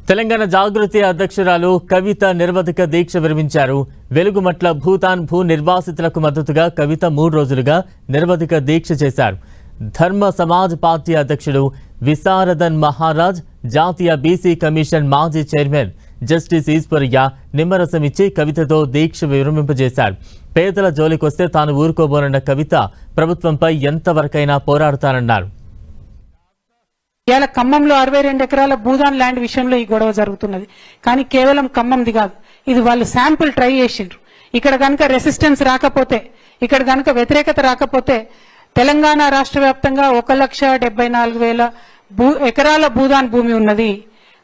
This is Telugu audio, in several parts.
తెలంగాణ జాగృతి అధ్యక్షురాలు కవిత నిర్వధిక దీక్ష విరమించారు. వెలుగుమట్ల భూతాన్ భూ నిర్వాసితులకు మద్దతుగా కవిత 3 రోజులుగా నిర్వధిక దీక్ష చేశారు. ధర్మ సమాజ్ పార్టీ అధ్యక్షుడు విశారదన్ మహారాజ్, జాతీయ బీసీ కమిషన్ మాజీ చైర్మన్ జస్టిస్ ఈశ్వర్య నిమ్మరసం ఇచ్చి కవితతో దీక్ష విరమింపజేశారు. పేదల జోలికొస్తే తాను ఊరుకోబోనన్న కవిత ప్రభుత్వంపై ఎంతవరకైనా పోరాడతానన్నారు. ఇవాళ ఖమ్మంలో 62 ఎకరాల భూదాన్ ల్యాండ్ విషయంలో ఈ గొడవ జరుగుతున్నది. కానీ కేవలం ఖమ్మంది కాదు, ఇది వాళ్ళు శాంపుల్ ట్రై చేసిండ్రు. ఇక్కడ కనుక రెసిస్టెన్స్ రాకపోతే, ఇక్కడ కనుక వ్యతిరేకత రాకపోతే తెలంగాణ రాష్ట్ర వ్యాప్తంగా 1,74,000 ఎకరాల భూదాన్ భూమి ఉన్నది.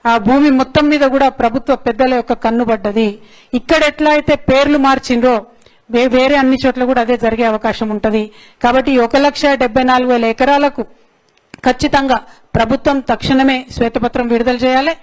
ఆ భూమి మొత్తం మీద కూడా ప్రభుత్వ పెద్దల యొక్క కన్నుబడ్డది. ఇక్కడ ఎట్లా అయితే పేర్లు మార్చిండ్రో వేరే అన్ని చోట్ల కూడా అదే జరిగే అవకాశం ఉంటది. కాబట్టి 1,74,000 ఎకరాలకు ఖచ్చితంగా ప్రభుత్వం తక్షణమే శ్వేతపత్రం విడుదల చేయాలి.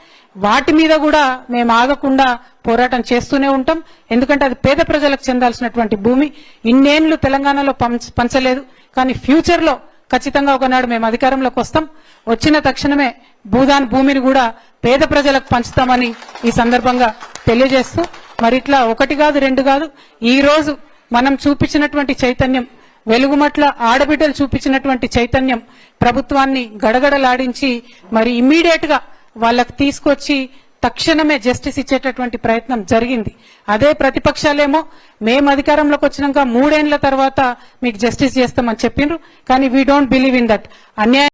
వాటి మీద కూడా మేము ఆగకుండా పోరాటం చేస్తూనే ఉంటాం. ఎందుకంటే అది పేద ప్రజలకు చెందాల్సినటువంటి భూమి. ఇన్నేళ్లు తెలంగాణలో పంచలేదు, కానీ ఫ్యూచర్ లో ఖచ్చితంగా ఒకనాడు మేము అధికారంలోకి వస్తాం. వచ్చిన తక్షణమే భూదాన్ భూమిని కూడా పేద ప్రజలకు పంచుతామని ఈ సందర్భంగా తెలియజేస్తూ, మరి ఇట్లా 1 కాదు 2 కాదు, ఈ రోజు మనం చూపించినటువంటి చైతన్యం, వెలుగుమట్ల ఆడబిడ్డలు చూపించినటువంటి చైతన్యం ప్రభుత్వాన్ని గడగడలాడించి మరి ఇమ్మీడియట్ గా వాళ్ళకి తీసుకొచ్చి తక్షణమే జస్టిస్ ఇచ్చేటటువంటి ప్రయత్నం జరిగింది. అదే ప్రతిపక్షాలేమో మేము అధికారంలోకి వచ్చినాక 3 ఏళ్ల తర్వాత మీకు జస్టిస్ చేస్తామని చెప్పిండ్రు. కానీ we don't believe in that. అన్యాయం